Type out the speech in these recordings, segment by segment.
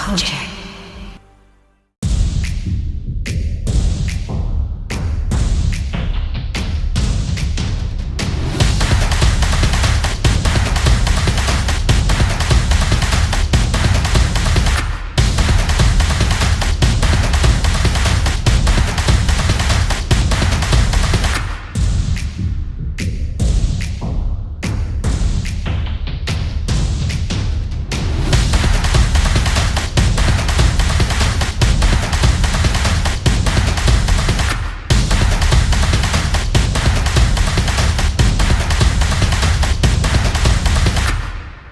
Kojak.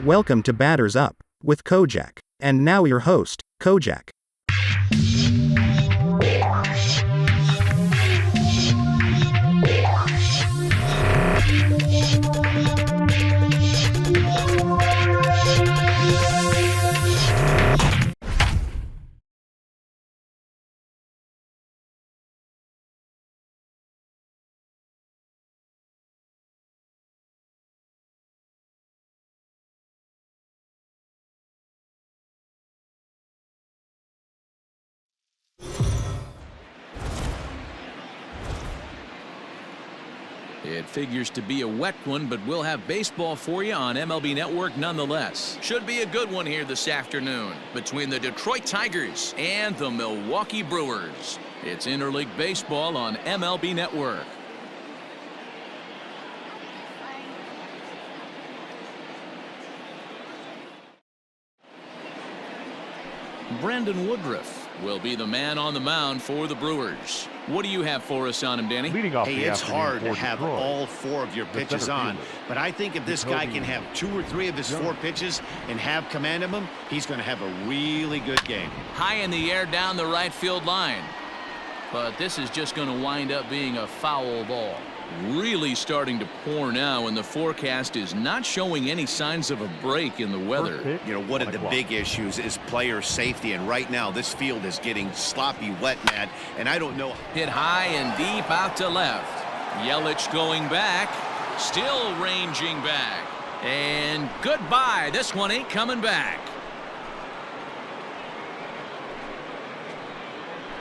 Welcome to Batters Up with Kojak. And now your host, Kojak. It figures to be a wet one, but we'll have baseball for you on MLB Network nonetheless. Should be a good one here this afternoon between the Detroit Tigers and the Milwaukee Brewers. It's interleague baseball on MLB Network. Brandon Woodruff will be the man on the mound for the Brewers. What do you have for us on him, Danny? Hey, it's hard to have all four of your pitches on, but I think if this guy can have 2 or 3 of his 4 pitches and have command of them, he's going to have a really good game. High in the air down the right field line. But this is just going to wind up being a foul ball. Really starting to pour now, and the forecast is not showing any signs of a break in the weather. You know, one of the big issues is player safety, and right now this field is getting sloppy wet, Matt, and I don't know. Hit high and deep out to left. Yelich going back, still ranging back. And goodbye. This one ain't coming back.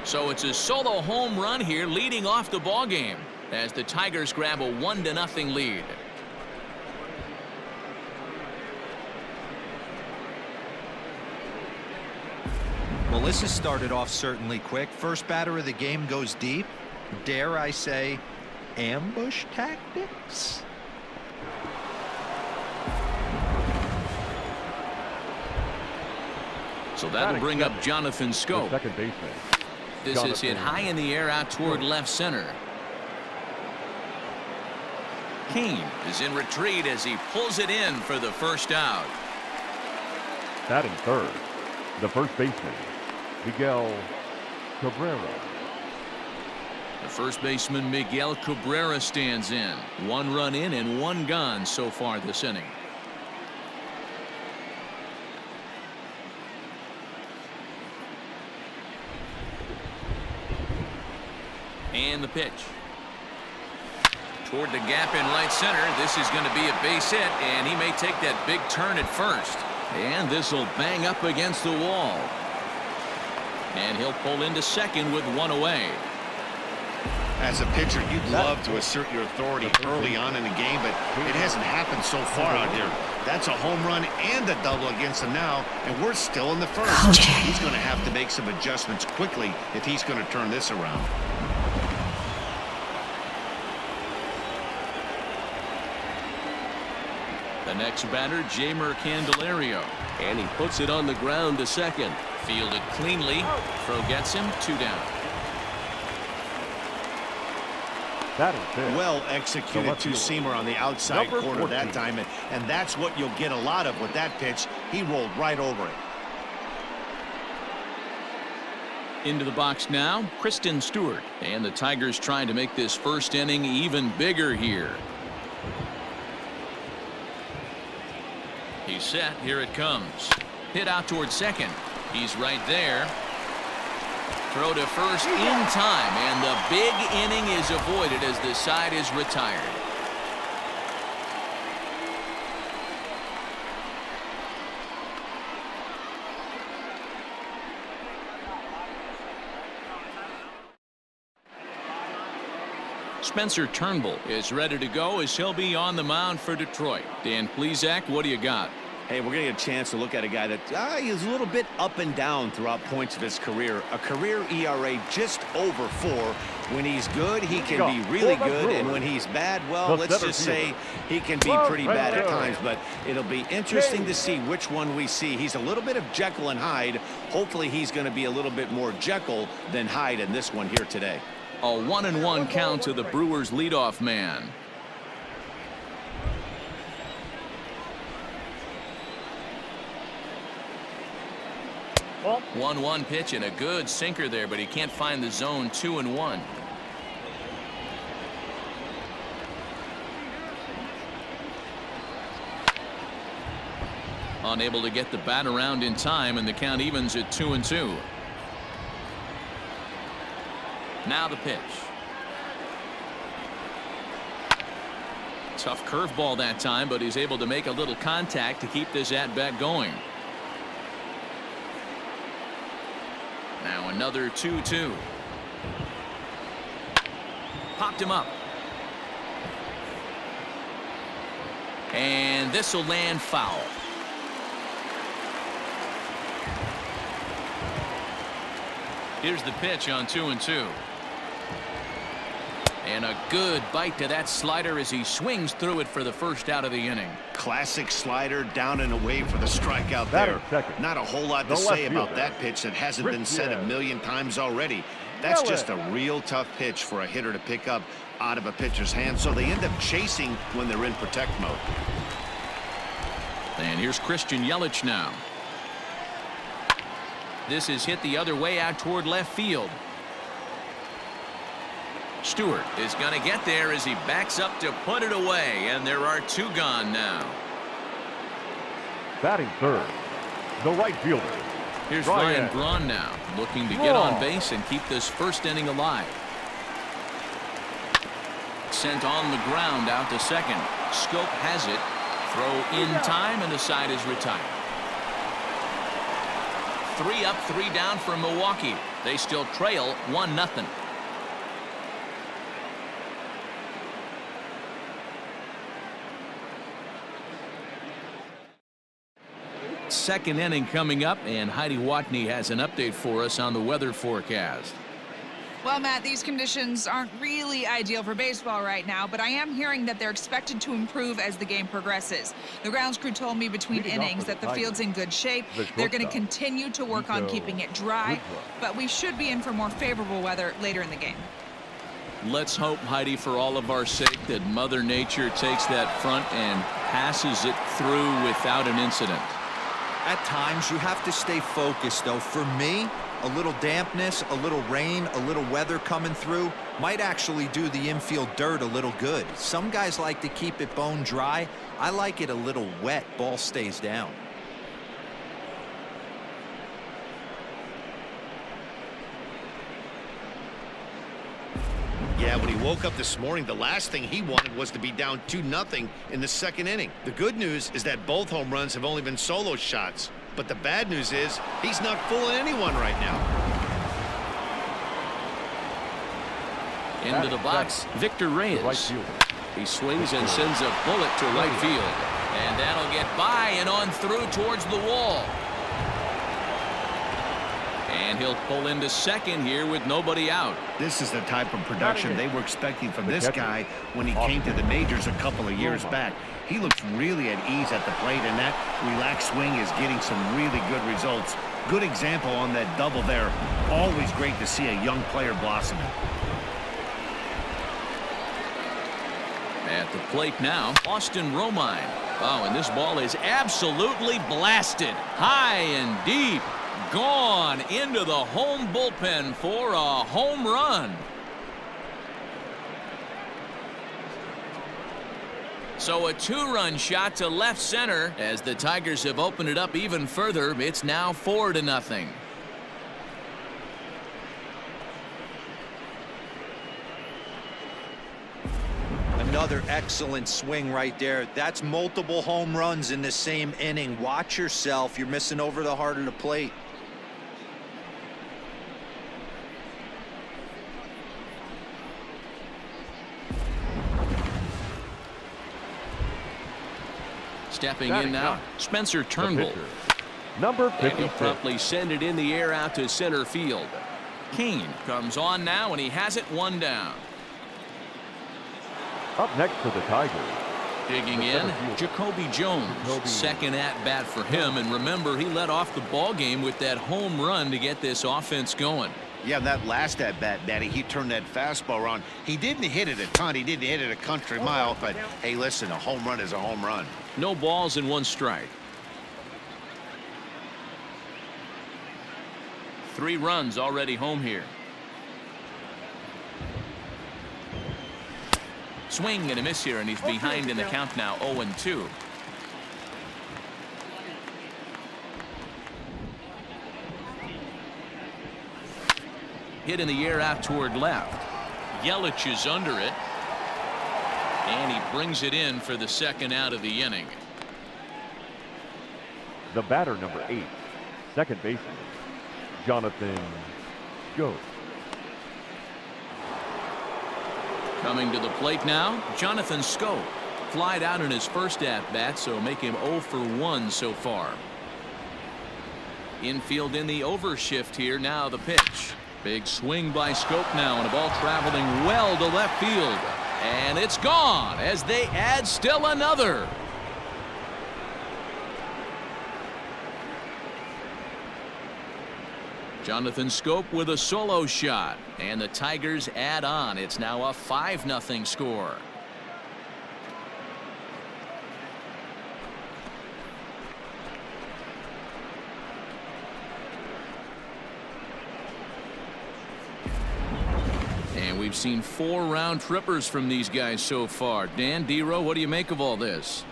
So it's a solo home run here leading off the ball game as the Tigers grab a 1-0 lead. Well, this has started off certainly quick. First batter of the game goes deep. Dare I say, ambush tactics? So that'll bring up Jonathan Scope. Second baseman. This is hit high in the air out toward left center. Kane is in retreat as he pulls it in for the first out. Batting third, the first baseman, Miguel Cabrera. The first baseman, Miguel Cabrera, stands in. 1 run in and 1 gone so far this inning. And the pitch. Toward the gap in right center. This is going to be a base hit, and he may take that big turn at first. And this will bang up against the wall. And he'll pull into second with 1 away. As a pitcher, you'd love to assert your authority early on in the game, but it hasn't happened so far out there. That's a home run and a double against him now, and we're still in the first. He's going to have to make some adjustments quickly if he's going to turn this around. The next batter, Jeimer Candelario. And he puts it on the ground to second. Fielded cleanly. Throw gets him. 2 down. Well executed two-seamer on the outside corner that time, and that's what you'll get a lot of with that pitch. He rolled right over it. Into the box now, Kristen Stewart. And the Tigers trying to make this first inning even bigger here. He's set. Here it comes. Hit out towards second. He's right there. Throw to first in time, and the big inning is avoided as the side is retired. Spencer Turnbull is ready to go as he'll be on the mound for Detroit. Dan Plesac, what do you got? Hey, we're going to get a chance to look at a guy that is a little bit up and down throughout points of his career. A career ERA just over 4. When he's good, he can be really good. And when he's bad, well, let's just say he can be pretty bad at times. But it'll be interesting to see which one we see. He's a little bit of Jekyll and Hyde. Hopefully he's going to be a little bit more Jekyll than Hyde in this one here today. A 1-1 count to the Brewers leadoff man. Well, 1-1 pitch and a good sinker there, but he can't find the zone. 2-1. Unable to get the bat around in time, and the count evens at 2-2. Now the pitch. Tough curveball that time, but he's able to make a little contact to keep this at-bat going. Now another 2-2. Popped him up. And this will land foul. Here's the pitch on 2-2. And a good bite to that slider as he swings through it for the first out of the inning. Classic slider down and away for the strikeout there. Not a whole lot to say about that pitch that hasn't been said a million times already. That's just a real tough pitch for a hitter to pick up out of a pitcher's hand, so they end up chasing when they're in protect mode. And here's Christian Yelich now. This is hit the other way out toward left field. Stewart is going to get there as he backs up to put it away, and there are 2 gone now. batting third, the right fielder. Here's Ryan Braun now, looking to get on base and keep this first inning alive. Sent on the ground out to second. Scope has it. Throw in time, and the side is retired. 3 up, 3 down for Milwaukee. They still trail 1-0. Second inning coming up, and Heidi Watney has an update for us on the weather forecast. Well, Matt, these conditions aren't really ideal for baseball right now, but I am hearing that they're expected to improve as the game progresses. The grounds crew told me between innings that the field's in good shape. They're going to continue to work on keeping it dry, but we should be in for more favorable weather later in the game. Let's hope, Heidi, for all of our sake, that Mother Nature takes that front and passes it through without an incident. At times, you have to stay focused, though. For me, a little dampness, a little rain, a little weather coming through might actually do the infield dirt a little good. Some guys like to keep it bone dry. I like it a little wet. Ball stays down. Yeah, when he woke up this morning, the last thing he wanted was to be down 2-0 in the second inning. The good news is that both home runs have only been solo shots. But the bad news is he's not fooling anyone right now. Into the box, Victor Reyes. He swings and sends a bullet to right field. And that'll get by and on through towards the wall. And he'll pull into second here with nobody out. This is the type of production they were expecting from this guy when he came to the majors a couple of years back. He looks really at ease at the plate, and that relaxed swing is getting some really good results. Good example on that double there. Always great to see a young player blossoming. At the plate now, Austin Romine. Oh, and this ball is absolutely blasted. High and deep. Gone into the home bullpen for a home run. So a 2-run shot to left center as the Tigers have opened it up even further. It's now 4-0. Another excellent swing right there. That's multiple home runs in the same inning. Watch yourself. You're missing over the heart of the plate. Stepping in now, Spencer Turnbull. Number And he'll 56. promptly send it in the air out to center field. Kane comes on now, and he has it one down. Up next for the Tigers. Digging in, Jacoby Jones. Second at bat for him, and remember, he led off the ball game with that home run to get this offense going. Yeah, that last at bat, Daddy, he turned that fastball around. He didn't hit it a ton. He didn't hit it a country mile, but hey, listen, a home run is a home run. No balls and one strike. 3 runs already home here. Swing and a miss here, and he's behind in the count now, 0-2. Hit in the air out toward left. Yelich is under it. And he brings it in for the second out of the inning. The batter, number 8, second baseman, Jonathan Schoop. Coming to the plate now, Jonathan Schoop. Flied out in his first at-bat, so make him 0 for 1 so far. Infield in the overshift here. Now the pitch. Big swing by Schoop now, and a ball traveling well to left field. And it's gone as they add still another. Jonathan Schoop with a solo shot, and the Tigers add on. It's now a 5-0 score. And we've seen 4 round trippers from these guys so far. Dan, D-Row, what do you make of all this?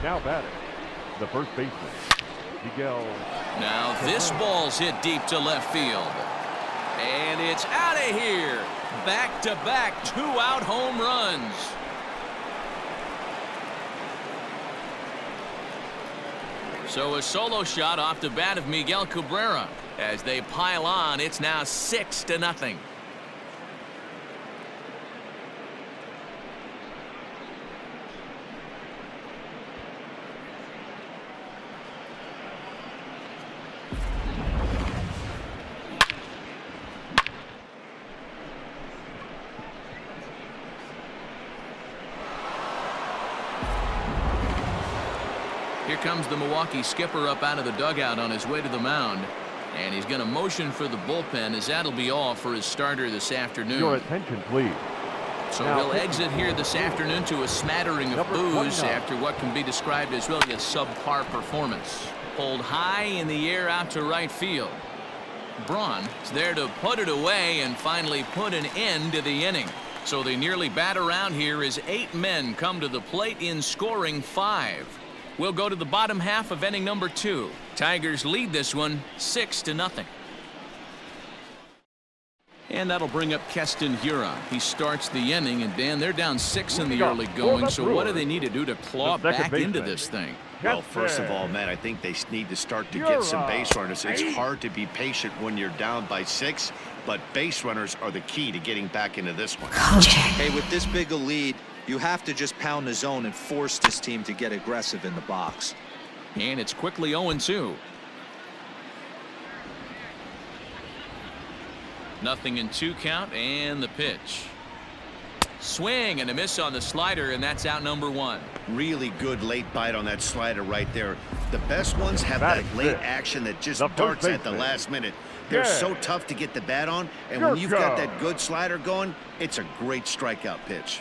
Now batting, the first baseman, Miguel. Now this ball's hit deep to left field. And it's out of here. Back-to-back 2-out home runs. So a solo shot off the bat of Miguel Cabrera. As they pile on, it's now 6-0. Here comes the Milwaukee skipper up out of the dugout on his way to the mound. And he's going to motion for the bullpen, as that'll be all for his starter this afternoon. Your attention, please. So Now, he'll exit here this afternoon to a smattering of Number boos 29. after what can be described as really a subpar performance. Pulled high in the air out to right field. Braun is there to put it away and finally put an end to the inning. So they nearly bat around here as 8 men come to the plate in scoring 5. We'll go to the bottom half of inning number 2. Tigers lead this one 6-0. And that'll bring up Keston Huron. He starts the inning, and Dan, they're down 6 in the early going. So what do they need to do to claw back into this thing? Well, first of all, man, I think they need to start to get some base runners. It's hard to be patient when you're down by 6, but base runners are the key to getting back into this one. Hey, with this big a lead, you have to just pound the zone and force this team to get aggressive in the box. And it's quickly 0-2. Nothing in 2 count, and the pitch. Swing and a miss on the slider, and that's out number 1. Really good late bite on that slider right there. The best ones have that late action that just darts at the last minute. They're so tough to get the bat on, and when you've got that good slider going, it's a great strikeout pitch.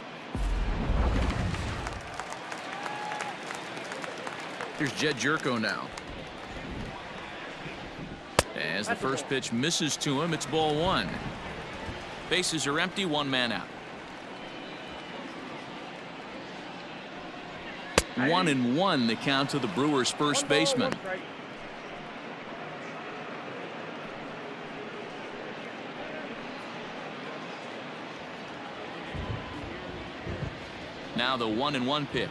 Here's Jed Jerko now. As the first pitch misses to him, it's ball 1. Bases are empty, 1 man out. 1-1 the count to the Brewers' first baseman. Now the 1-1 pitch.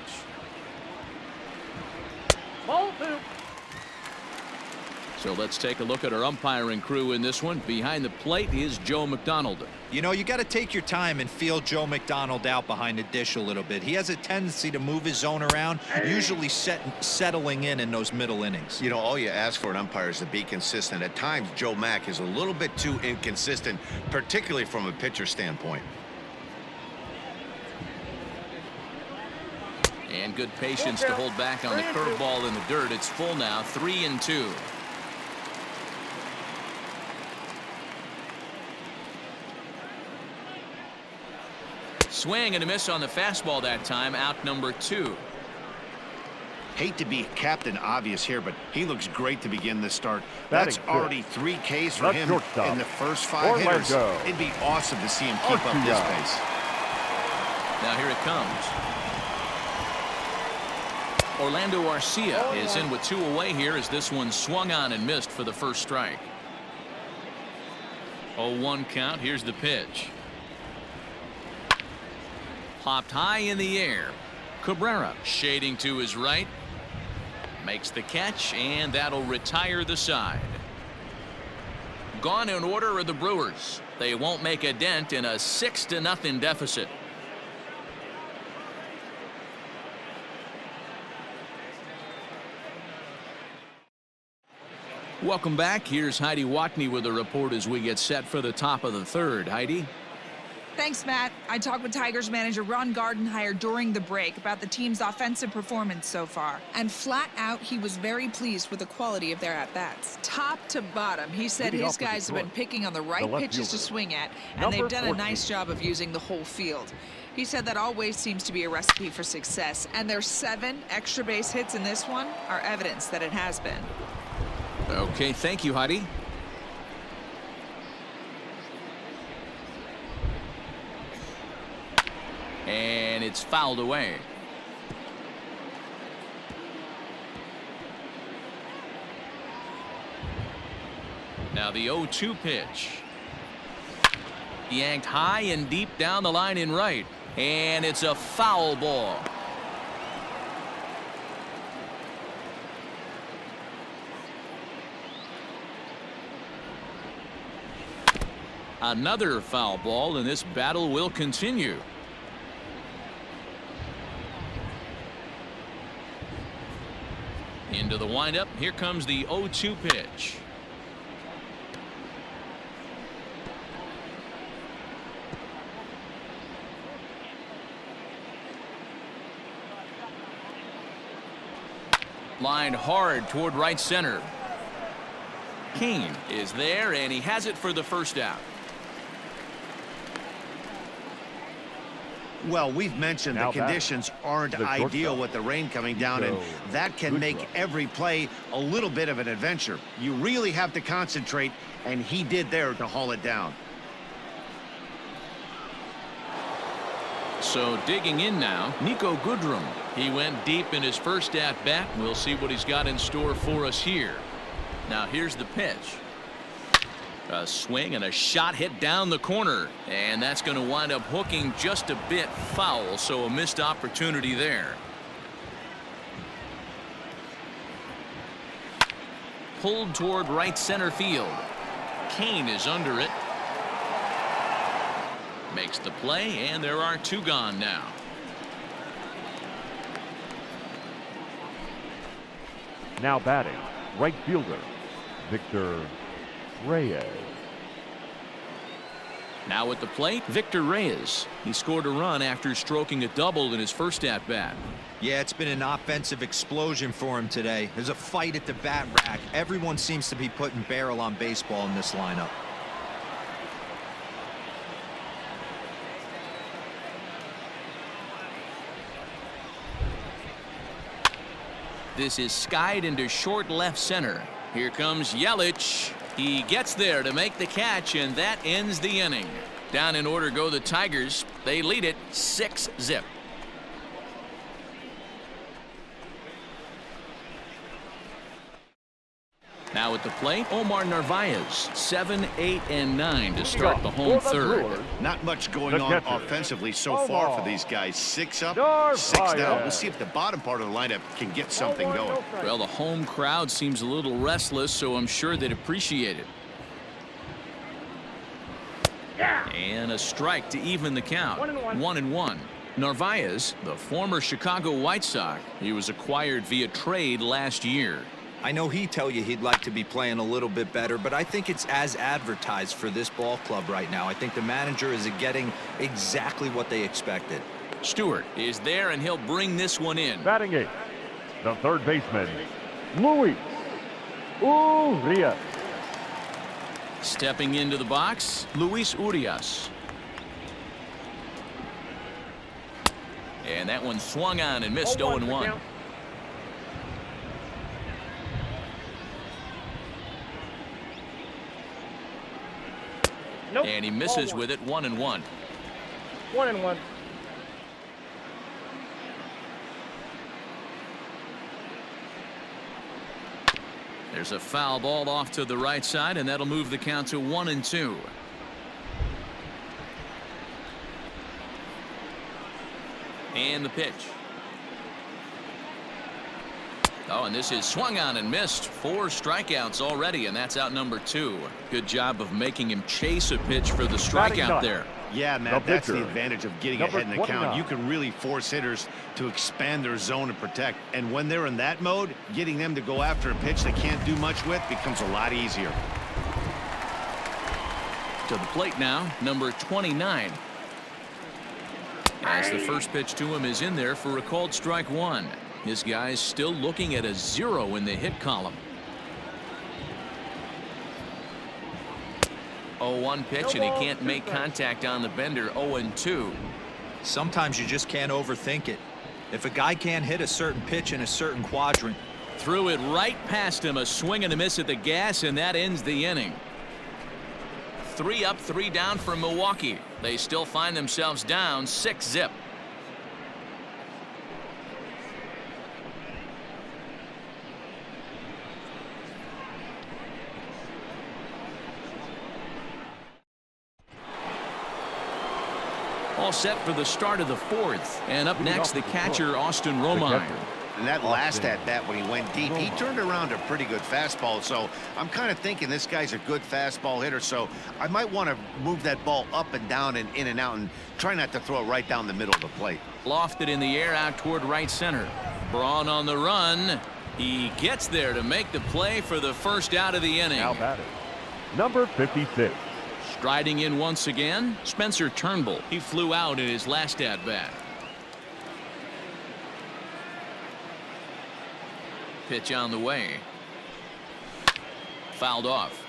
So let's take a look at our umpiring crew in this one. Behind the plate is Joe McDonald. You know, you got to take your time and feel Joe McDonald out behind the dish a little bit. He has a tendency to move his zone around, usually settling in those middle innings. You know, all you ask for an umpire is to be consistent. At times, Joe Mack is a little bit too inconsistent, particularly from a pitcher standpoint. And good patience to hold back on the curveball in the dirt. It's full now, 3-2. Swing and a miss on the fastball that time, out number 2. Hate to be Captain Obvious here, but he looks great to begin this start. That's Batting already 3 Ks for him in the first 5 hitters. It'd be awesome to see him keep up this pace. Now here it comes. Orlando Arcia is in with 2 away here as this one swung on and missed for the first strike. 0-1 count. Here's the pitch. Popped high in the air. Cabrera shading to his right. Makes the catch, and that'll retire the side. Gone in order are the Brewers. They won't make a dent in a 6-0 deficit. Welcome back. Here's Heidi Watney with a report as we get set for the top of the 3rd. Heidi? Thanks, Matt. I talked with Tigers manager Ron Gardenhire during the break about the team's offensive performance so far. And flat out, he was very pleased with the quality of their at-bats. Top to bottom, he said his guys have been picking on the right pitches to swing at, and they've done a nice job of using the whole field. He said that always seems to be a recipe for success, and their 7 extra base hits in this one are evidence that it has been. Okay, thank you, Heidi. And it's fouled away. Now the 0-2 pitch. Yanked high and deep down the line in right. And it's a foul ball. Another foul ball, and this battle will continue. Into the windup. Here comes the 0-2 pitch. Lined hard toward right center. Kane is there, and he has it for the first out. Well, we've mentioned the conditions aren't ideal with the rain coming down, and that can make every play a little bit of an adventure. You really have to concentrate, and he did there to haul it down. So digging in now, Nico Goodrum. He went deep in his first at-bat. We'll see what he's got in store for us here. Now here's the pitch. A swing and a shot hit down the corner, and that's going to wind up hooking just a bit foul, so a missed opportunity there. Pulled toward right center field. Kane is under it. Makes the play, and there are 2 gone now. Now batting, right fielder, Victor Reyes. Now at the plate, Victor Reyes. He scored a run after stroking a double in his first at-bat. Yeah, it's been an offensive explosion for him today. There's a fight at the bat rack. Everyone seems to be putting barrel on baseball in this lineup. This is skied into short left center. Here comes Yelich. He gets there to make the catch, and that ends the inning. Down in order go the Tigers. They lead it 6-0. Now at the plate, Omar Narvaez, 7, 8, and 9 to start the home third. Not much going on offensively so far for these guys. 6 up, 6 down. We'll see if the bottom part of the lineup can get something going. Well, the home crowd seems a little restless, so I'm sure they'd appreciate it. And a strike to even the count. 1-1. Narvaez, the former Chicago White Sox, he was acquired via trade last year. I know he'd tell you he'd like to be playing a little bit better, but I think it's as advertised for this ball club right now. I think the manager is getting exactly what they expected. Stewart is there, and he'll bring this one in. Batting 8, the third baseman, Luis Urias. Stepping into the box, Luis Urias. And that one swung on and missed. 0-1. Nope. And he misses with it. 1-1. 1-1. There's a foul ball off to the right side, and that'll move the count to 1-2. And the pitch. Oh, and this is swung on and missed. 4 strikeouts already, and that's out number 2. Good job of making him chase a pitch for the strikeout there. Yeah, Matt, that's the advantage of getting ahead in the count. You can really force hitters to expand their zone and protect. And when they're in that mode, getting them to go after a pitch they can't do much with becomes a lot easier. To the plate now, number 29. As the first pitch to him is in there for a called strike 1. This guy's still looking at a 0 in the hit column. 0-1 pitch, and he can't make contact on the bender. 0-2. Sometimes you just can't overthink it. If a guy can't hit a certain pitch in a certain quadrant. Threw it right past him. A swing and a miss at the gas, and that ends the inning. 3 up, 3 down for Milwaukee. They still find themselves down 6-0. All set for the start of the 4th. And up next, the catcher, Austin Romine. And that last at-bat when he went deep, he turned around a pretty good fastball. So I'm kind of thinking this guy's a good fastball hitter. So I might want to move that ball up and down and in and out and try not to throw it right down the middle of the plate. Lofted in the air out toward right center. Braun on the run. He gets there to make the play for the first out of the inning. Now batting, number 56. Striding in once again, Spencer Turnbull. He flew out in his last at-bat. Pitch on the way. Fouled off.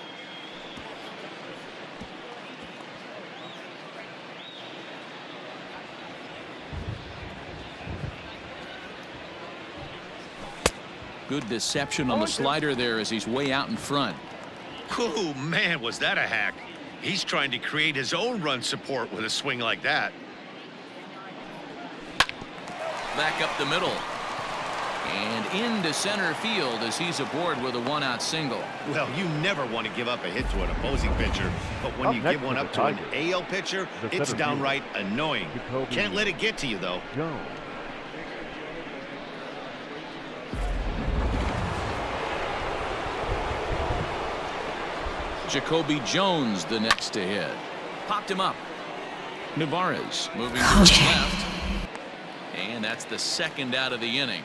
Good deception on the slider there as he's way out in front. Oh, man, was that a hack. He's trying to create his own run support with a swing like that. Back up the middle. And into center field as he's aboard with a 1-out single. Well, you never want to give up a hit to an opposing pitcher, but when you give one up to an AL pitcher, it's downright annoying. Can't let it get to you, though. Jacoby Jones the next to hit. Popped him up. Narvaez moving to his left. And that's the second out of the inning.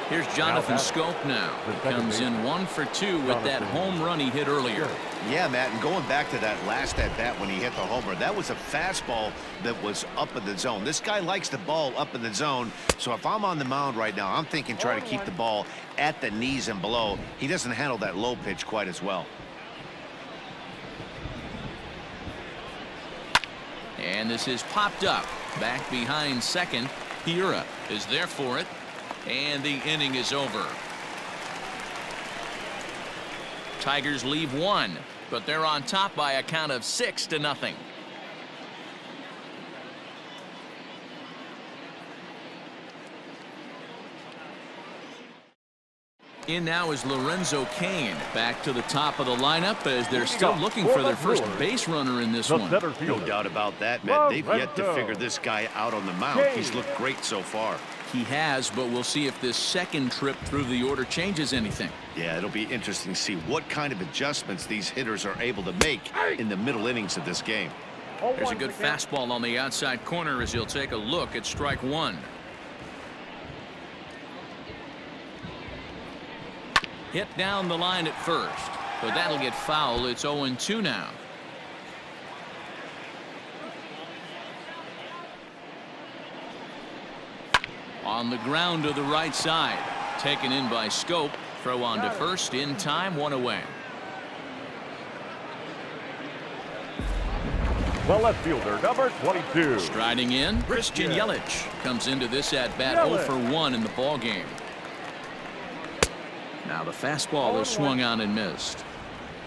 Here's Jonathan Scope now. He comes in 1 for 2 with that home run he hit earlier. Yeah, Matt, and going back to that last at-bat when he hit the homer, that was a fastball that was up in the zone. This guy likes the ball up in the zone, so if I'm on the mound right now, I'm thinking try to keep the ball at the knees and below. He doesn't handle that low pitch quite as well. And this is popped up. Back behind second. Hiura is there for it. And the inning is over. Tigers leave 1, but they're on top by a count of 6-0. In now is Lorenzo Cain. Back to the top of the lineup as they're still looking for their first base runner in this one. No doubt about that, Matt. They've yet to figure this guy out on the mound. He's looked great so far. He has, but we'll see if this second trip through the order changes anything. Yeah, it'll be interesting to see what kind of adjustments these hitters are able to make in the middle innings of this game. There's a good fastball on the outside corner as he'll take a look at strike one. Hit down the line at first, but that'll get foul. It's 0-2 now. On the ground to the right side. Taken in by Scope. Throw on to first in time, one away. The left fielder, number 22. Striding in, Christian Yelich comes into this at bat 0 for 1 in the ball game. Now the fastball is swung on and missed.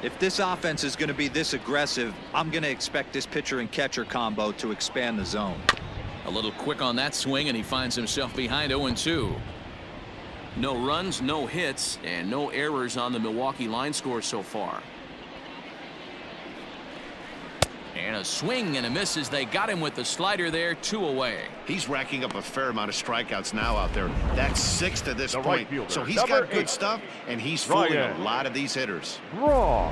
If this offense is going to be this aggressive, I'm going to expect this pitcher and catcher combo to expand the zone. A little quick on that swing, and he finds himself behind 0-2. No runs, no hits, and no errors on the Milwaukee line score so far. And a swing and a miss as they got him with the slider there, 2 away. He's racking up a fair amount of strikeouts now out there. That's 6 to this point. Right fielder, so he's number got good 8. stuff, and he's fooling Ryan. a lot of these hitters. Raw.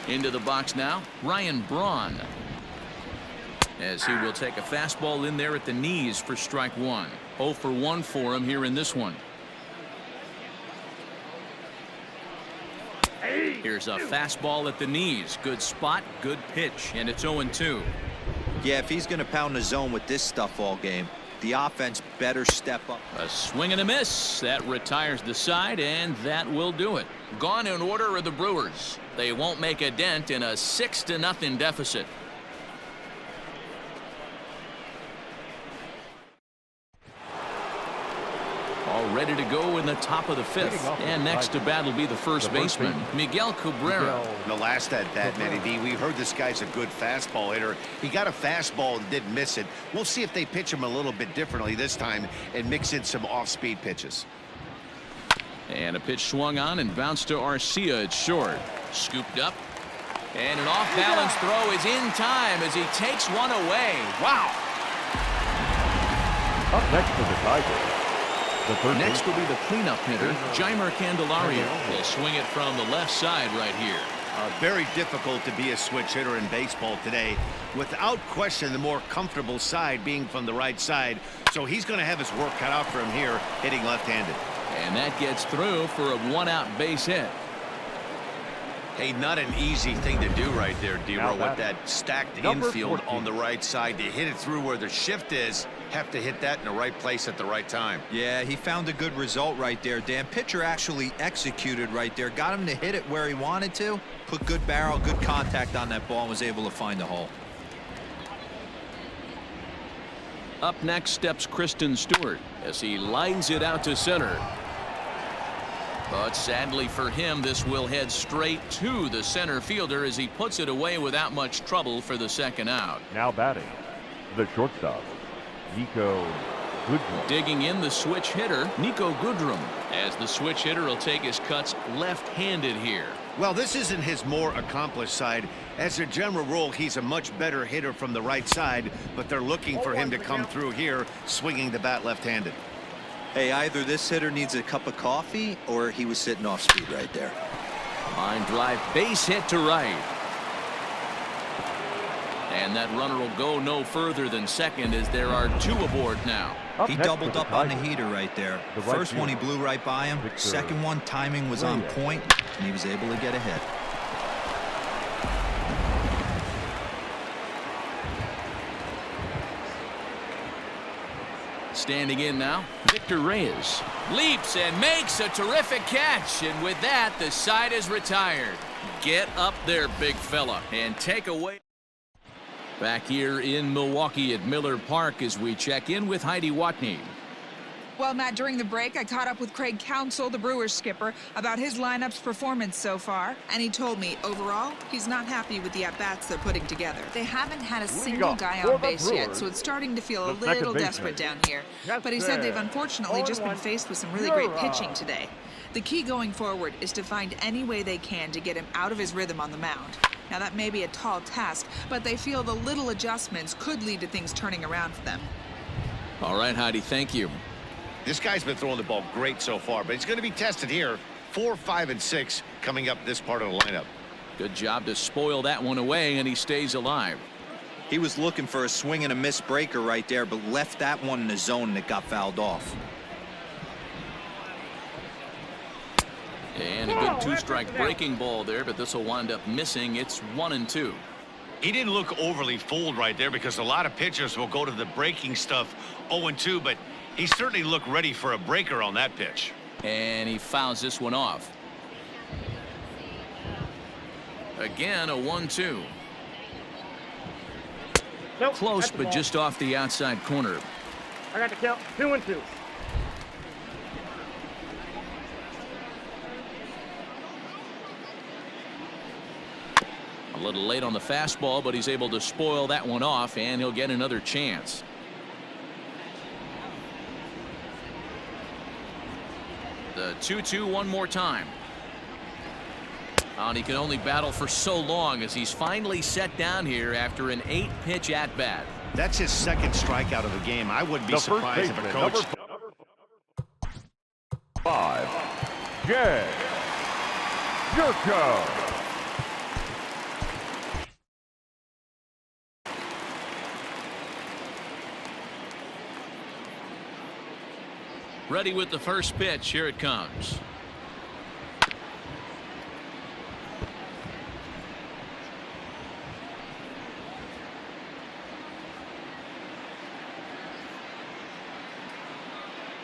Into the box now, Ryan Braun. As he will take a fastball in there at the knees for strike one. 0 for 1 for him here in this one. Here's a fastball at the knees. Good spot, good pitch, and it's 0-2. Yeah, if he's going to pound the zone with this stuff all game, the offense better step up. A swing and a miss. That retires the side, and that will do it. Gone in order are the Brewers. They won't make a dent in a 6-0 deficit. All ready to go in the top of the 5th. And next to bat will be the first baseman, Miguel Cabrera. The last at bat, Matty D, we heard this guy's a good fastball hitter. He got a fastball and didn't miss it. We'll see if they pitch him a little bit differently this time and mix in some off-speed pitches. And a pitch swung on and bounced to Arcia at short. Scooped up. And an off-balance throw is in time as he takes one away. Wow. Up next for the Tigers. Next will be the cleanup hitter, Jeimer Candelario. Will swing it from the left side right here. Very difficult to be a switch hitter in baseball today. Without question, the more comfortable side being from the right side. So he's going to have his work cut out for him here, hitting left-handed. And that gets through for a one-out base hit. Hey, not an easy thing to do right there, D-Row, with that stacked infield on the right side. To hit it through where the shift is, have to hit that in the right place at the right time. Yeah, he found a good result right there, Dan. Pitcher actually executed right there. Got him to hit it where he wanted to. Put good barrel, good contact on that ball and was able to find the hole. Up next steps Kristen Stewart as he lines it out to center. But sadly for him, this will head straight to the center fielder as he puts it away without much trouble for the second out. Now batting, the shortstop, Nico Goodrum. Digging in the switch hitter, Nico Goodrum, as the switch hitter will take his cuts left-handed here. Well, this isn't his more accomplished side. As a general rule, he's a much better hitter from the right side, but they're looking for him to come through here, swinging the bat left-handed. Hey, either this hitter needs a cup of coffee or he was sitting off speed right there. Line drive, base hit to right. And that runner will go no further than second as there are 2 aboard now. He doubled up on the heater right there. The first one he blew right by him. Second one, timing was on point, and he was able to get ahead. Standing in now, Victor Reyes leaps and makes a terrific catch, and with that the side is retired. Get up there, big fella, and take away. Back here in Milwaukee at Miller Park as we check in with Heidi Watney. Well, Matt, during the break, I caught up with Craig Counsell, the Brewers skipper, about his lineup's performance so far, and he told me, overall, he's not happy with the at-bats they're putting together. They haven't had a single guy on base yet, so it's starting to feel a little desperate down here. But he said they've unfortunately just been faced with some really great pitching today. The key going forward is to find any way they can to get him out of his rhythm on the mound. Now, that may be a tall task, but they feel the little adjustments could lead to things turning around for them. All right, Heidi, thank you. This guy's been throwing the ball great so far, but he's going to be tested here. 4, 5, and 6 coming up this part of the lineup. Good job to spoil that one away, and he stays alive. He was looking for a swing and a miss breaker right there, but left that one in the zone that got fouled off. And a good two-strike breaking ball there, but this will wind up missing. It's 1-2. He didn't look overly fooled right there because a lot of pitchers will go to the breaking stuff 0-2, but he certainly looked ready for a breaker on that pitch. And he fouls this one off. Again, a 1-2. Nope, Close, that's the but ball. just off the outside corner. I got the count. 2-2. A little late on the fastball, but he's able to spoil that one off, and he'll get another chance. The 2-2 one more time. And he can only battle for so long as he's finally set down here after an 8-pitch at-bat. That's his second strikeout of the game. I wouldn't be The first surprised if a baseman, coach... number 5, Jay Yurko. Ready with the first pitch. Here it comes.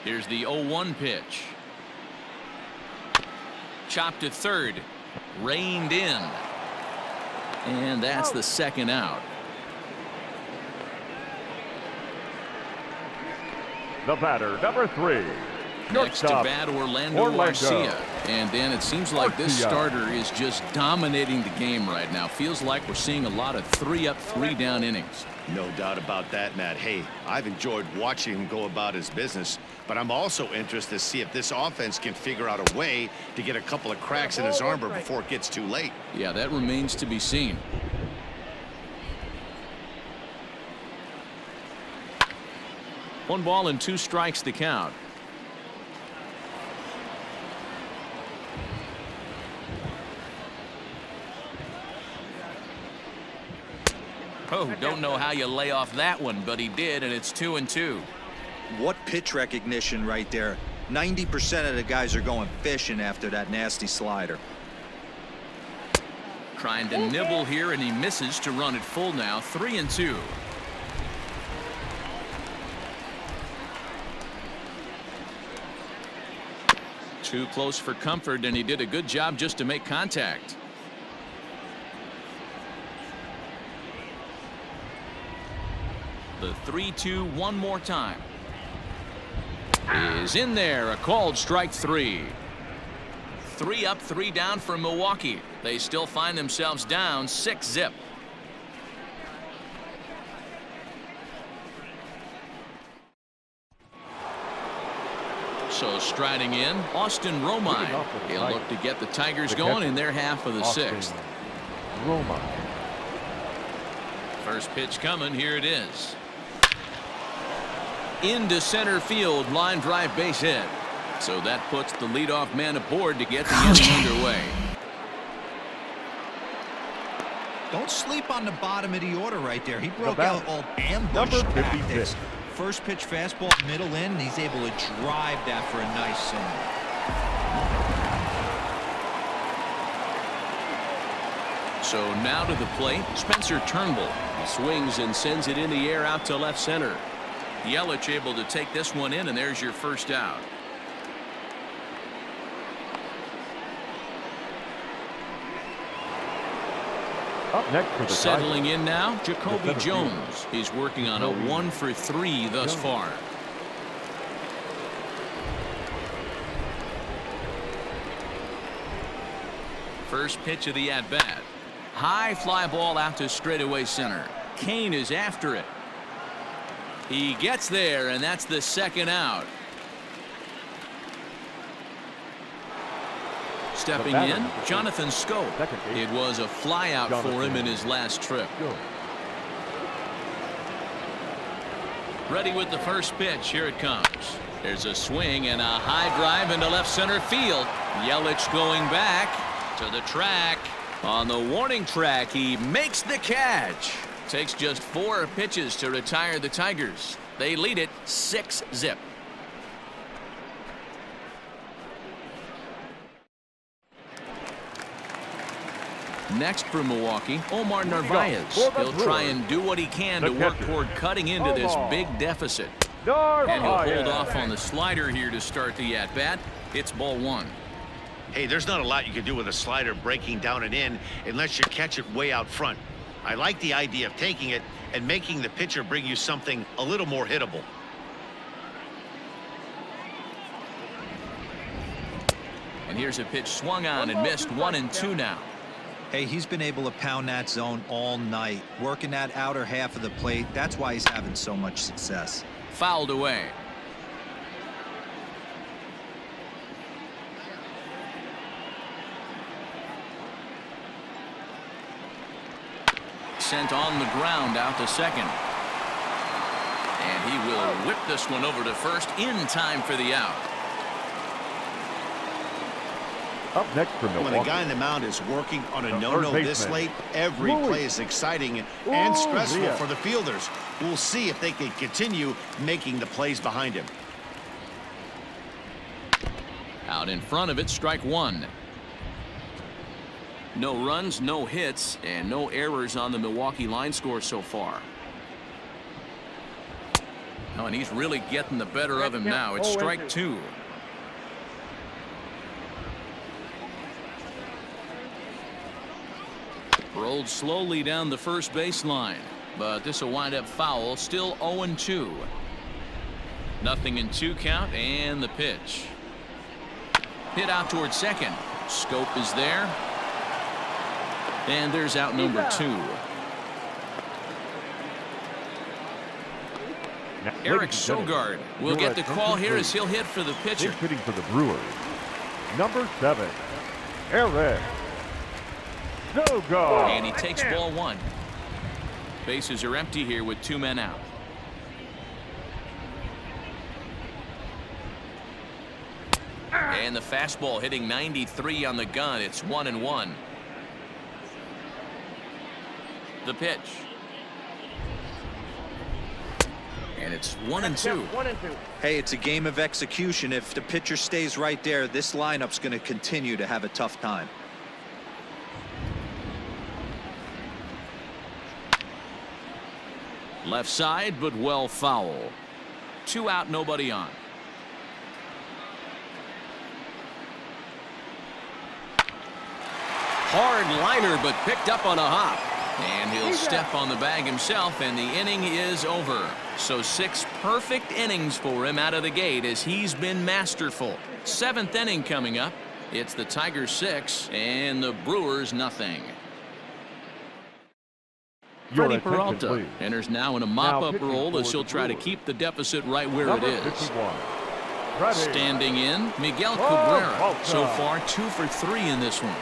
Here's the 0-1 pitch. Chopped to third. Reined in. And that's the second out. The batter, number 3. Next to bat, Orlando Garcia. And then it seems like this starter is just dominating the game right now. Feels like we're seeing a lot of 3-up, 3-down innings. No doubt about that, Matt. Hey, I've enjoyed watching him go about his business, but I'm also interested to see if this offense can figure out a way to get a couple of cracks in his armor before it gets too late. Yeah, that remains to be seen. One ball and 2 strikes to count. Oh, don't know how you lay off that one, but he did, and it's 2-2. What pitch recognition right there. 90% of the guys are going fishing after that nasty slider. Trying to nibble here, and he misses to run it full now. 3-2. Too close for comfort, and he did a good job just to make contact. The 3-2 one more time. Is in there. A called strike 3. 3 up, 3 down for Milwaukee. They still find themselves down 6-zip. So striding in, Austin Romine. He'll look to get the Tigers going in their half of the 6th. Romine. First pitch coming. Here it is. Into center field, line drive base hit. So that puts the leadoff man aboard to get the inning underway. Don't sleep on the bottom of the order right there. He broke out all ambush number tactics. 56. First pitch fastball, middle in, and he's able to drive that for a nice single. So now to the plate, Spencer Turnbull. He swings and sends it in the air out to left center. Yelich able to take this one in, and there's your first out. Up next for the Settling Tigers, in now, Jacoby center Jones. He's working on a 1 for 3 thus far. First pitch of the at-bat. High fly ball out to straightaway center. Kane is after it. He gets there, and that's the second out. Stepping in, Jonathan Scope. It was a fly out for him in his last trip. Ready with the first pitch. Here it comes. There's a swing and a high drive into left center field. Yelich going back to the track. On the warning track, he makes the catch. Takes just 4 pitches to retire the Tigers. They lead it 6-0. Next for Milwaukee, Omar Narvaez. He'll try and do what he can to work toward cutting into this big deficit. And he'll hold off on the slider here to start the at-bat. It's ball 1. Hey, there's not a lot you can do with a slider breaking down and in unless you catch it way out front. I like the idea of taking it and making the pitcher bring you something a little more hittable. And here's a pitch swung on and missed. 1-2 now. Hey, he's been able to pound that zone all night, working that outer half of the plate. That's why he's having so much success. Fouled away. Sent on the ground out to second. And he will whip this one over to first in time for the out. Up next for Milwaukee. When a guy in the mound is working on a no-no this late, every play is exciting and stressful for the fielders. We'll see if they can continue making the plays behind him. Out in front of it, strike 1. No runs, no hits, and no errors on the Milwaukee line score so far. Oh, and he's really getting the better of him now. It's strike 2. Rolled slowly down the first baseline, but this will wind up foul. Still 0-2. Nothing in 2 count, and the pitch. Hit out towards second. Scope is there. And there's out number 2. Now, Eric Sogard will get the call here as he'll hit for the pitcher. He's hitting for the Brewers. Number 7, Eric Kojak. And he takes ball 1. Bases are empty here with 2 men out. And the fastball hitting 93 on the gun. It's 1-1. The pitch. And it's 1-2. Hey, it's a game of execution. If the pitcher stays right there, this lineup's going to continue to have a tough time. Left side, but well foul. 2 out, nobody on. Hard liner, but picked up on a hop. And he'll step on the bag himself, and the inning is over. So 6 perfect innings for him out of the gate as he's been masterful. 7th inning coming up. It's the Tigers 6 and the Brewers nothing. Freddie Peralta enters now in a mop-up role as he'll try to keep the deficit right where it is. Standing in, Miguel Cabrera. So far 2 for 3 in this one.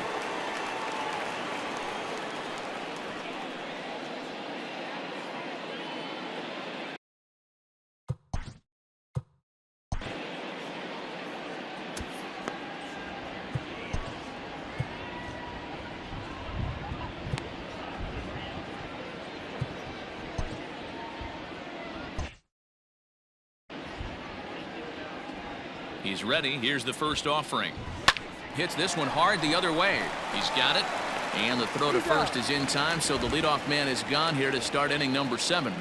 He's ready. Here's the first offering. Hits this one hard the other way. He's got it. And the throw to first is in time, so the leadoff man is gone here to start inning number 7.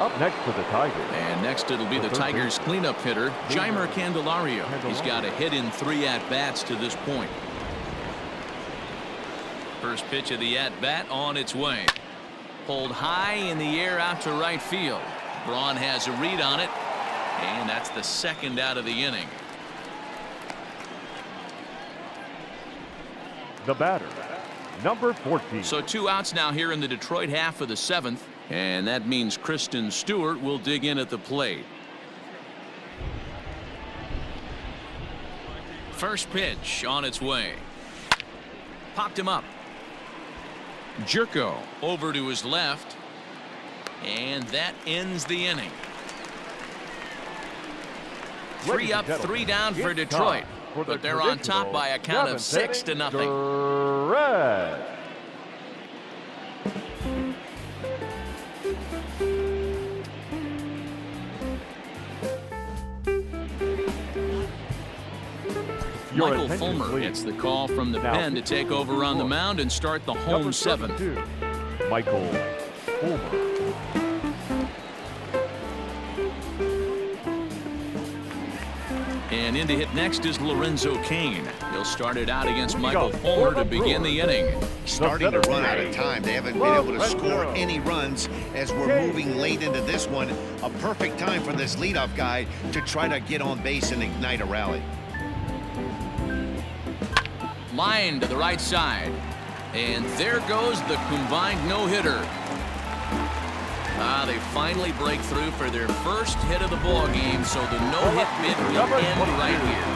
Up next for the Tigers. And next it'll be the Tigers cleanup hitter, Jeimer Candelario. He's got a hit in 3 at-bats to this point. First pitch of the at-bat on its way. Pulled high in the air out to right field. Braun has a read on it. And that's the second out of the inning. The batter, number 14. So 2 outs now here in the Detroit half of the 7th. And that means Kristen Stewart will dig in at the plate. First pitch on its way. Popped him up. Jerko over to his left. And that ends the inning. 3 up, 3 down for Detroit. But they're on top by a count of 6-0. Red. Michael Fulmer gets the call from the pen to take over on the mound and start the home 7th. Michael Fulmer. And in to hit next is Lorenzo Cain. He'll start it out against Michael Fulmer to begin the inning. Starting to run out of time. They haven't been able to score any runs as we're moving late into this one. A perfect time for this leadoff guy to try to get on base and ignite a rally. Line to the right side. And there goes the combined no-hitter. They finally break through for their first hit of the ball game, so the no-hit bid will end right here.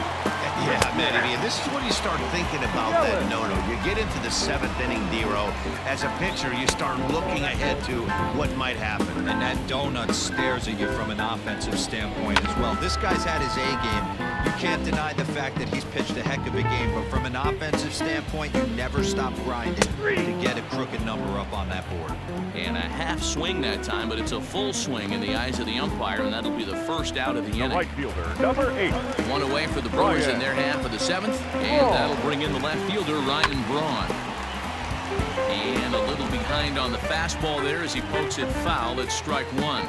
Yeah, man, I mean, this is when you start thinking about that no-no. You get into the 7th inning, Dero. As a pitcher, you start looking ahead to what might happen. And that donut stares at you from an offensive standpoint as well. This guy's had his A game. You can't deny the fact that he's pitched a heck of a game, but from an offensive standpoint, you never stop grinding to get a crooked number up on that board. And a half swing that time, but it's a full swing in the eyes of the umpire, and that'll be the first out of the inning. Right fielder, number 8. 1 away for the Brewers in their half of the 7th, and that'll bring in the left fielder, Ryan Braun. And a little behind on the fastball there as he pokes it foul at strike 1.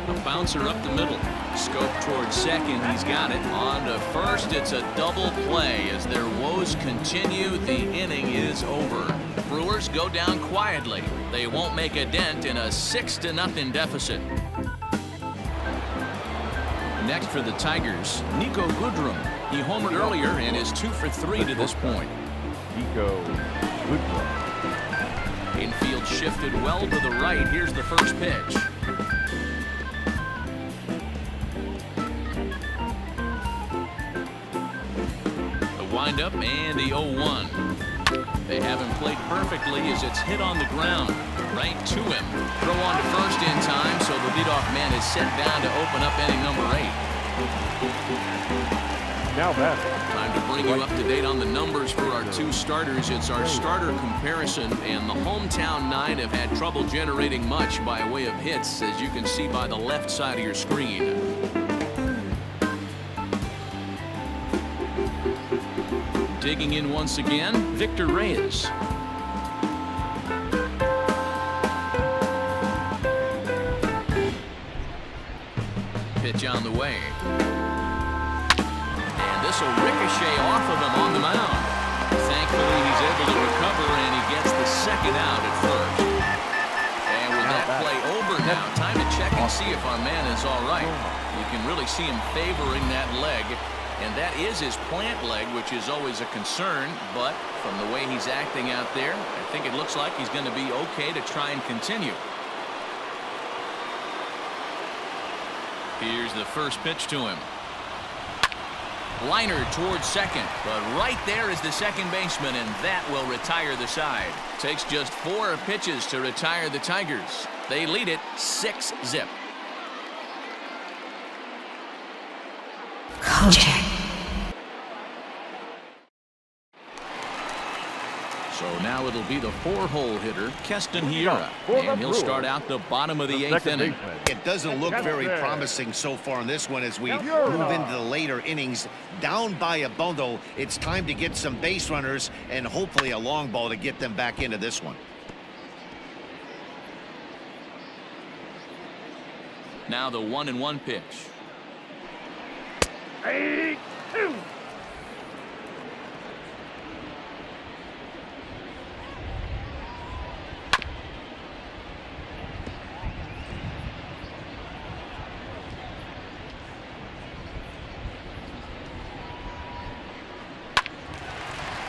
A bouncer up the middle. Scope towards second. He's got it. On to first. It's a double play. As their woes continue, the inning is over. Brewers go down quietly. They won't make a dent in a 6-0 deficit. Next for the Tigers, Nico Goodrum. He homered earlier and is 2 for 3 to this point. Nico Goodrum. Infield shifted well to the right. Here's the first pitch. Windup and the 0-1. They have him played perfectly as it's hit on the ground right to him. Throw on to first in time, so the leadoff man is set down to open up inning number 8. Now back. Time to bring you up to date on the numbers for our 2 starters. It's our starter comparison, and the hometown 9 have had trouble generating much by way of hits, as you can see by the left side of your screen. Digging in once again, Victor Reyes. Pitch on the way. And this will ricochet off of him on the mound. Thankfully, he's able to recover, and he gets the second out at first. And with that play over now, time to check and see if our man is all right. You can really see him favoring that leg. And that is his plant leg, which is always a concern. But from the way he's acting out there, I think it looks like he's going to be okay to try and continue. Here's the first pitch to him. Liner towards second, but right there is the second baseman, and that will retire the side. Takes just 4 pitches to retire the Tigers. They lead it 6-0. Kojak. So now it'll be the 4-hole hitter, Keston Hiura, and he'll start out the bottom of the 8th inning. It doesn't look very promising so far in this one as we move into the later innings. Down by a bundle, it's time to get some base runners and hopefully a long ball to get them back into this one. Now the 1-1 pitch. 3-2.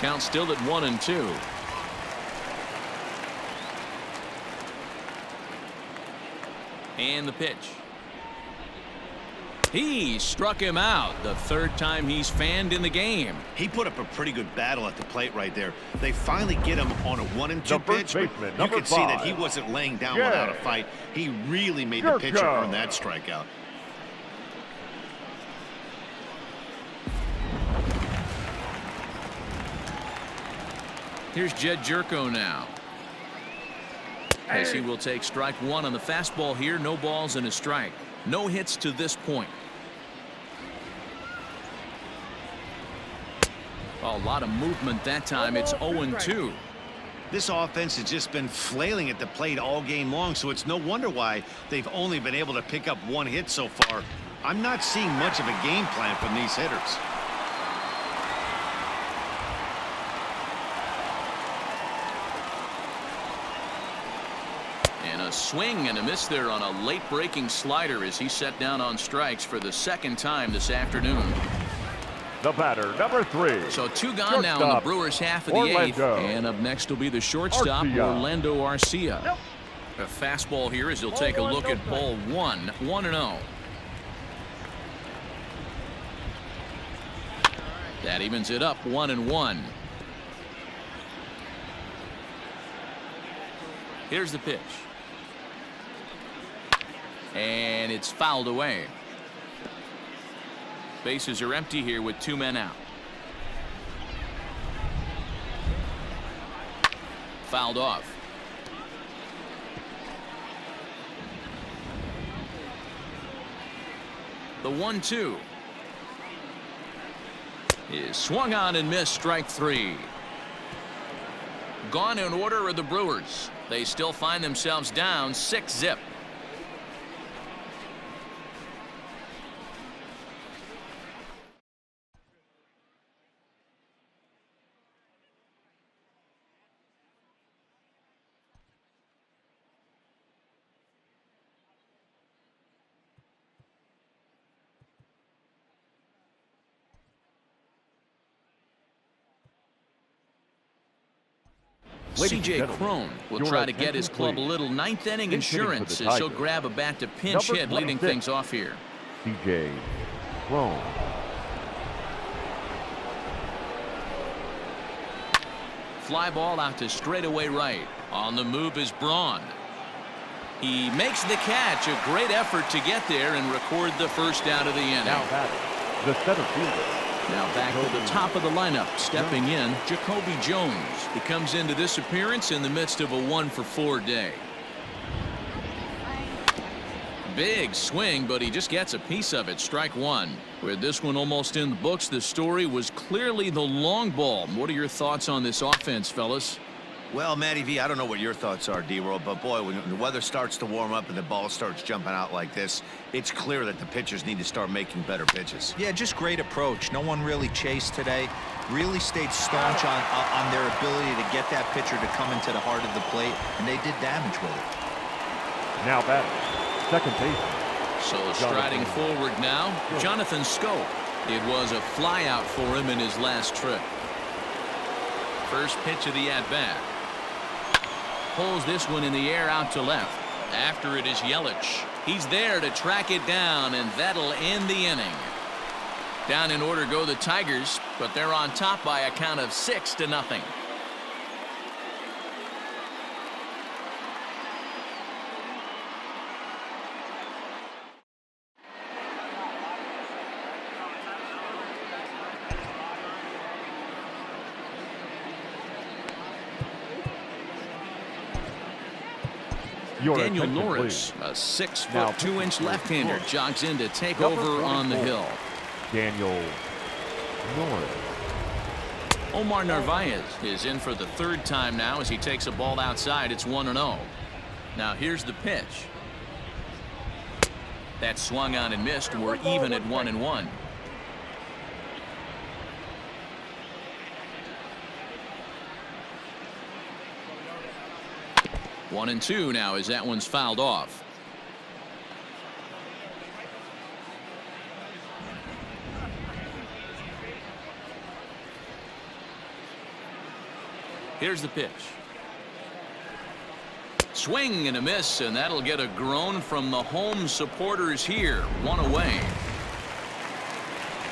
Count still at 1-2. And the pitch. He struck him out the third time he's fanned in the game. He put up a pretty good battle at the plate right there. They finally get him on a 1-2 pitch, but you could see that he wasn't laying down without a fight. He really made the pitcher earn that strikeout. Here's Jed Jerko now. As he will take strike one on the fastball here. No balls and a strike. No hits to this point. A lot of movement that time. It's 0-2. This offense has just been flailing at the plate all game long, so it's no wonder why they've only been able to pick up one hit so far. I'm not seeing much of a game plan from these hitters. And a swing and a miss there on a late breaking slider as he set down on strikes for the second time this afternoon. The batter, number 3. So 2 gone now in the Brewers half of the 8th. And up next will be the shortstop, Orlando Arcia. A fastball here as he'll take a look at ball 1, 1-0. That evens it up 1-1. Here's the pitch. And it's fouled away. Bases are empty here with 2 men out. Fouled off. The 1-2 is swung on and missed. Strike 3. Gone in order are the Brewers. They still find themselves down 6-0. C.J. Cron will try to get his club a little ninth inning insurance as he'll grab a bat to pinch hit, leading things off here. C.J. Cron. Fly ball out to straightaway right. On the move is Braun. He makes the catch. A great effort to get there and record the first out of the inning. Now batting, the center fielder. Now back to the top of the lineup. Stepping in, Jacoby Jones. He comes into this appearance in the midst of a 1-for-4 day. Big swing, but he just gets a piece of it. Strike 1. With this one almost in the books, the story was clearly the long ball. What are your thoughts on this offense, fellas? Well, Matty V, I don't know what your thoughts are, D-Roll, but boy, when the weather starts to warm up and the ball starts jumping out like this, it's clear that the pitchers need to start making better pitches. Yeah, just great approach. No one really chased today. Really stayed staunch on their ability to get that pitcher to come into the heart of the plate, and they did damage with it. Now batting, second baseman. So striding forward now, Jonathan Schoop. It was a flyout for him in his last trip. First pitch of the at-bat. Pulls this one in the air out to left. After it is Yelich. He's there to track it down, and that'll end the inning. Down in order go the Tigers, but they're on top by a count of 6-0. Daniel Norris, a 6'2" left-hander, jogs in to take over on the hill. Daniel Norris. Omar Narvaez is in for the third time now as he takes a ball outside. It's 1-0. Now here's the pitch. That swung on and missed. We're even at 1-1. 1-2 now as that one's fouled off. Here's the pitch. Swing and a miss, and that'll get a groan from the home supporters here. One away.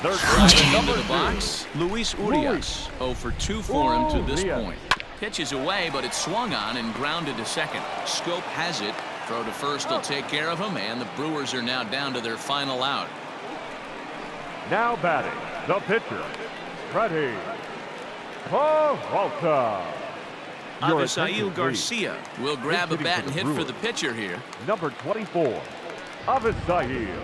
Driving into the box, Luis Urias. 0 for 2 for him to this point. Pitch is away, but it's swung on and grounded to second. Scope has it. Throw to first will take care of him, and the Brewers are now down to their final out. Now batting, the pitcher, Freddie Peralta. Avisail Garcia will grab a bat and hit for the pitcher here. Number 24, Avisail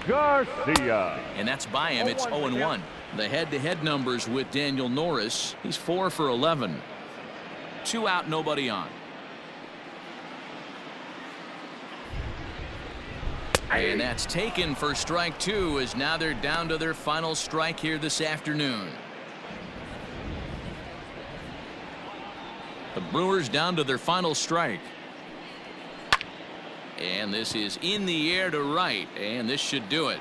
Garcia. And that's by him. It's 0-1. The head-to-head numbers with Daniel Norris. He's 4 for 11. 2 out, nobody on. And that's taken for strike 2, as now they're down to their final strike here this afternoon. The Brewers down to their final strike. And this is in the air to right, and this should do it.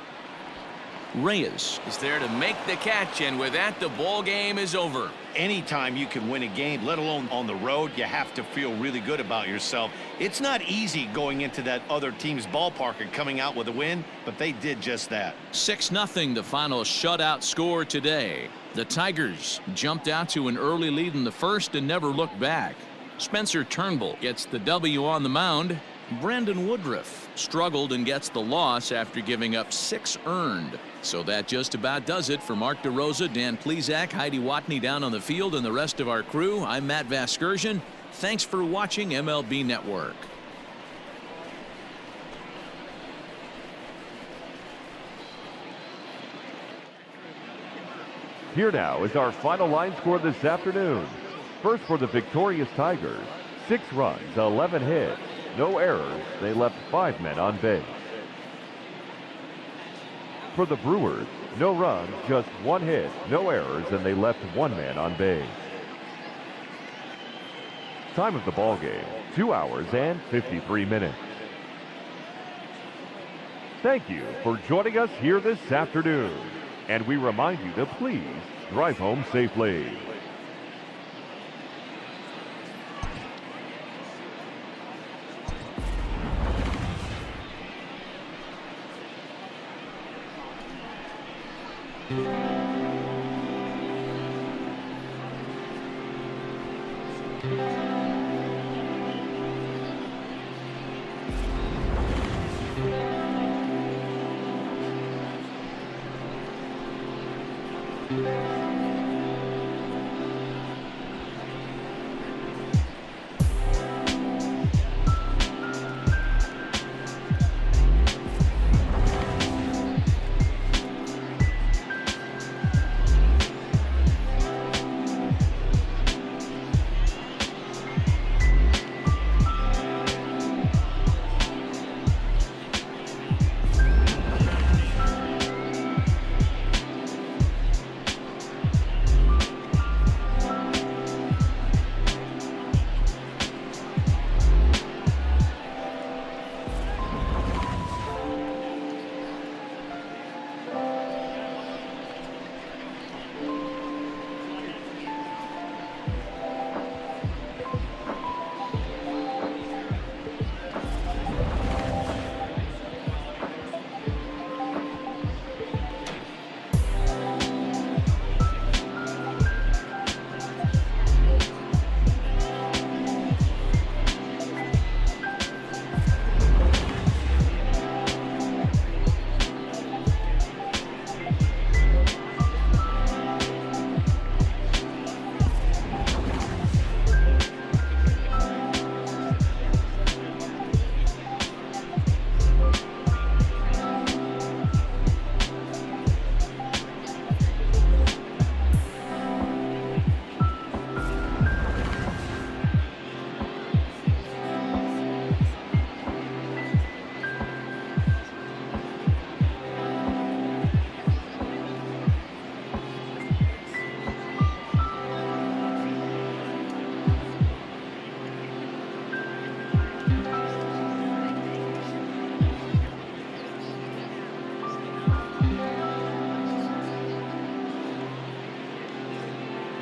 Reyes is there to make the catch, and with that, the ball game is over. Anytime you can win a game, let alone on the road, you have to feel really good about yourself. It's not easy going into that other team's ballpark and coming out with a win, but they did just that. 6-0 the final shutout score today. The Tigers jumped out to an early lead in the first and never looked back. Spencer Turnbull gets the W on the mound. Brandon Woodruff struggled and gets the loss after giving up 6 earned. So that just about does it for Mark DeRosa, Dan Plesac, Heidi Watney down on the field, and the rest of our crew. I'm Matt Vasgersian. Thanks for watching MLB Network. Here now is our final line score this afternoon. First for the victorious Tigers, 6 runs, 11 hits, no errors. They left 5 men on base. For the Brewers, no runs, just 1 hit, no errors, and they left 1 man on base. Time of the ball game, 2 hours and 53 minutes. Thank you for joining us here this afternoon. And we remind you to please drive home safely.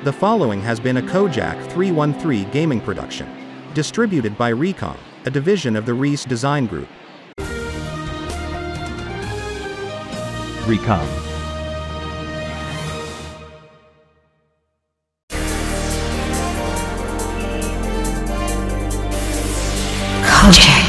The following has been a Kojak 313 gaming production. Distributed by Recom, a division of the Reese Design Group. Recom. Kojak.